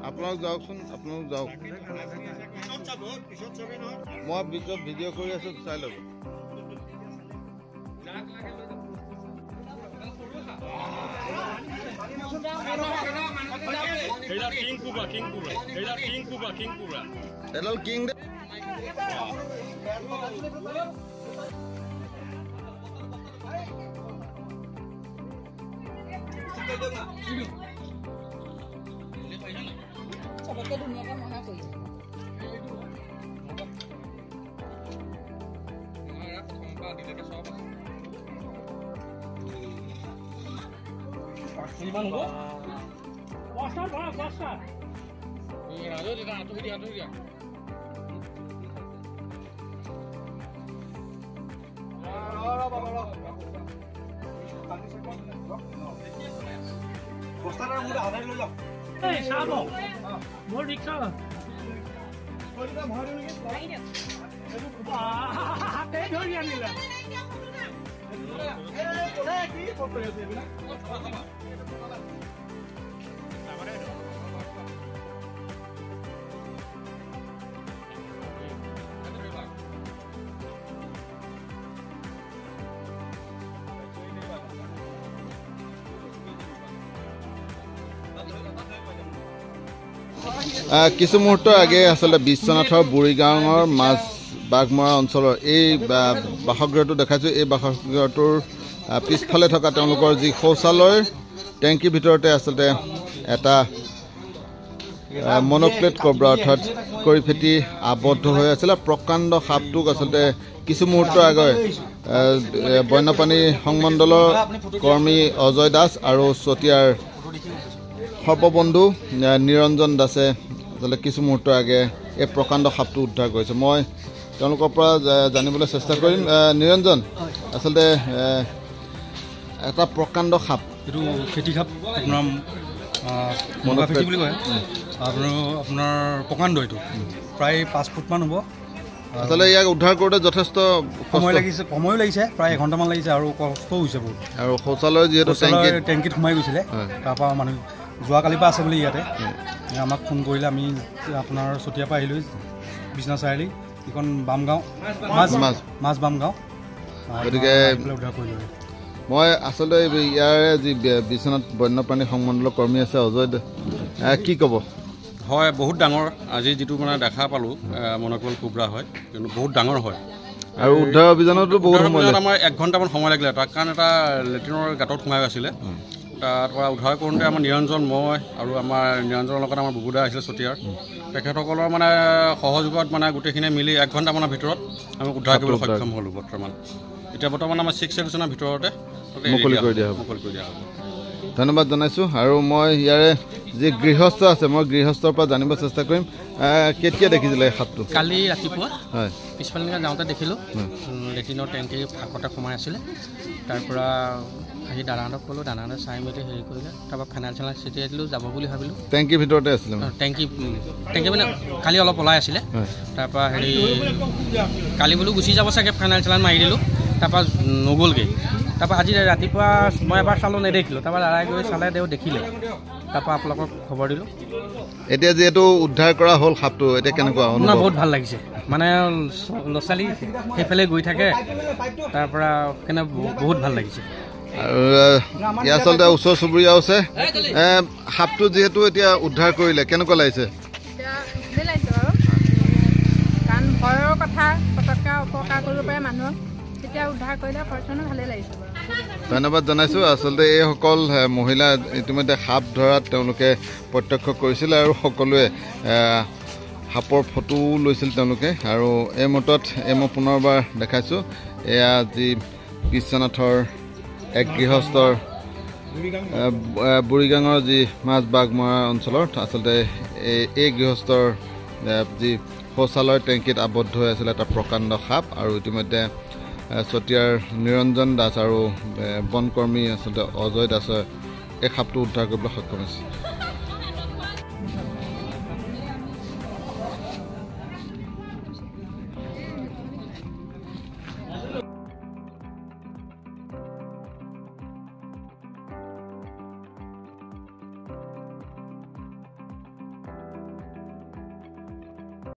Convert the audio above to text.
আপোনালোক যাওকচোন, আপোনালোক যাওক। মই ভিডিঅ' কৰি আছো, চাই ল'ব। এডাল কিং सबके दुनिया का महा कोई Gimana gua? Puasa, puasa. Iya, ada dia, atuh dia. Postara muda ada lo. Eh, sabo. Mau riksa. Mau kita bahar ni. Ini. Ah, teh dhori anila. Eh, boleh ki foto ya dia bila. কিছু মুহূৰ্ত আগে আচলতে বিশ্বনাথৰ বুঢ়ীগাঁৱৰ মাছ বাঘমৰা অঞ্চলৰ এই বাসগৃহটো দেখাইছোঁ। এই বাসগৃহটোৰ পিছফালে থকা তেওঁলোকৰ যি শৌচালয় টেংকিৰ ভিতৰতে আচলতে এটা মনোপ্লেট কব্ৰা অৰ্থাৎ কৰি ফেটি আবদ্ধ হৈ আছিলে। প্ৰকাণ্ড সাপটোক আচলতে কিছু মুহূৰ্ত আগতে বন্যপ্ৰাণী সংমণ্ডলৰ কৰ্মী অজয় দাস আৰু চতিয়াৰ সৰ্ববন্ধু নিৰঞ্জন দাসে আচলতে কিছু মুহূৰ্ত আগে এই প্ৰকাণ্ড সাপটো উদ্ধাৰ কৰিছে। মই তেওঁলোকৰ পৰা জানিবলৈ চেষ্টা কৰিম। নিৰঞ্জন, আচলতে এটা প্ৰকাণ্ড সাপ, এইটো ফেটি সাপ, আপোনাৰ মনকা ফেটি বুলি কয়। আপোনাৰ প্ৰকাণ্ড, এইটো প্ৰায় 5 ফুটমান হ'ব। আচলতে ইয়াক উদ্ধাৰ কৰোঁতে যথেষ্ট সময়ো লাগিছে, প্ৰায় এঘণ্টামান লাগিছে আৰু কষ্টও হৈছে বহুত। আৰু শৌচালয় যিহেতু টেংকিত সোমাই গৈছিলে, তাৰপৰা মানুহ যোৱাকালিৰ পৰা আছে বুলি ইয়াতে আমাক ফোন কৰিলে। আমি আপোনাৰ চতিয়াৰ পৰা আহিলোঁ, বিশ্বনাথ চাৰিআলি, এইখন বামগাঁও মাছ বামগাঁও, গতিকে উদ্ধাৰ কৰিলোঁ। মই আচলতে ইয়াৰে যি বিশ্বনাথ বন্যপ্ৰাণী সংমণ্ডলৰ কৰ্মী আছে অজয়, কি ক'ব? হয়, বহুত ডাঙৰ। আজি যিটো মানে দেখা পালোঁ মনকুল কোবৰা হয়, কিন্তু বহুত ডাঙৰ হয়। আৰু উদ্ধাৰ অভিযানতো বহুত সময়, আমাৰ 1 ঘণ্টামান সময় লাগিলে। তাৰ কাৰণ এটা লেট্ৰিনৰ গাঁতত সোমাই আছিলে। তাৰপৰা উদ্ধাৰ কৰোঁতে আমাৰ নিৰঞ্জন, মই আৰু আমাৰ নিৰঞ্জনৰ লগত আমাৰ বুবুদা আহিছিলে চতিয়াৰ, তেখেতসকলৰ মানে সহযোগত মানে গোটেইখিনিয়ে মিলি 1 ঘণ্টামানৰ ভিতৰত আমি উদ্ধাৰ কৰিবলৈ সক্ষম হ'লোঁ। এতিয়া বৰ্তমান আমাৰ 6 ছেকেণ্ডৰ ভিতৰতে মুকলি কৰি দিয়া হ'ব। ধন্যবাদ জনাইছোঁ। আৰু মই ইয়াৰে যি গৃহস্থ আছে, মই গৃহস্থৰ পৰা জানিব চেষ্টা কৰিম। কেতিয়া দেখিছিলে এই সাপটো? কালি ৰাতিপুৱা হয়, পিছফালে যাওঁতে দেখিলোঁ, লেট্ৰিনৰ টেংকি ফাঁকতে সোমাই আছিলে। তাৰপৰা আহি দাদাহঁতক ক'লোঁ, দাদাহঁতে চাই মেলি হেৰি কৰিলে। তাৰপৰা ফেনাইল চেনাইল ছটিয়াই দিলোঁ, যাব বুলি ভাবিলোঁ। টেংকিৰ ভিতৰতে আছিলে, টেংকি মানে কালি অলপ ওলাই আছিলে। তাৰপৰা হেৰি কালি বোলো গুচি যাব চাগে, ফেনাইল চেনাইল মাৰি দিলোঁ। তাৰপৰা নগ'লগৈ। তাৰপৰা আজি ৰাতিপুৱা মই এবাৰ চালোঁ, নেদেখিলোঁ। তাৰপৰা দাদাই গৈ চালে, তেওঁ দেখিলে। তাৰপৰা আপোনালোকক খবৰ দিলোঁ। এতিয়া যিহেতু উদ্ধাৰ কৰা হ'ল সাপটো, এতিয়া কেনেকুৱা? বহুত ভাল লাগিছে, মানে ল'ৰা ছোৱালী সেইফালে গৈ থাকে, তাৰপৰা কেনে বহুত ভাল লাগিছে। আৰু ইয়াৰ আচলতে ওচৰ চুবুৰীয়াও আছে। সাপটো যিহেতু এতিয়া উদ্ধাৰ কৰিলে, কেনেকুৱা লাগিছে? কাৰণ ভয়ৰ কথা, পটককৈ উপকাৰ কৰিব পাৰে মানুহক, তেতিয়া উদ্ধাৰ কৰিলে ফৰ্চনো ভালেই লাগিছে। ধন্যবাদ জনাইছোঁ। আচলতে এইসকল মহিলা ইতিমধ্যে সাপ ধৰাত তেওঁলোকে প্ৰত্যক্ষ কৰিছিলে আৰু সকলোৱে সাপৰ ফটোও লৈছিল তেওঁলোকে। আৰু এই মতত মই পুনৰবাৰ দেখাইছোঁ, এয়া যি বিশ্বনাথৰ এক গৃহস্থৰ বুঢ়ীগাঁৱৰ যি মাছ বাঘমৰা অঞ্চলৰ আচলতে এই গৃহস্থৰ যি শৌচালয় টেংকিত আবদ্ধ হৈ আছিলে এটা প্ৰকাণ্ড সাপ। আৰু ইতিমধ্যে চতিয়াৰ নিৰঞ্জন দাস আৰু বনকৰ্মী আচলতে অজয় দাসে এই সাপটো উদ্ধাৰ কৰিবলৈ সক্ষম হৈছে।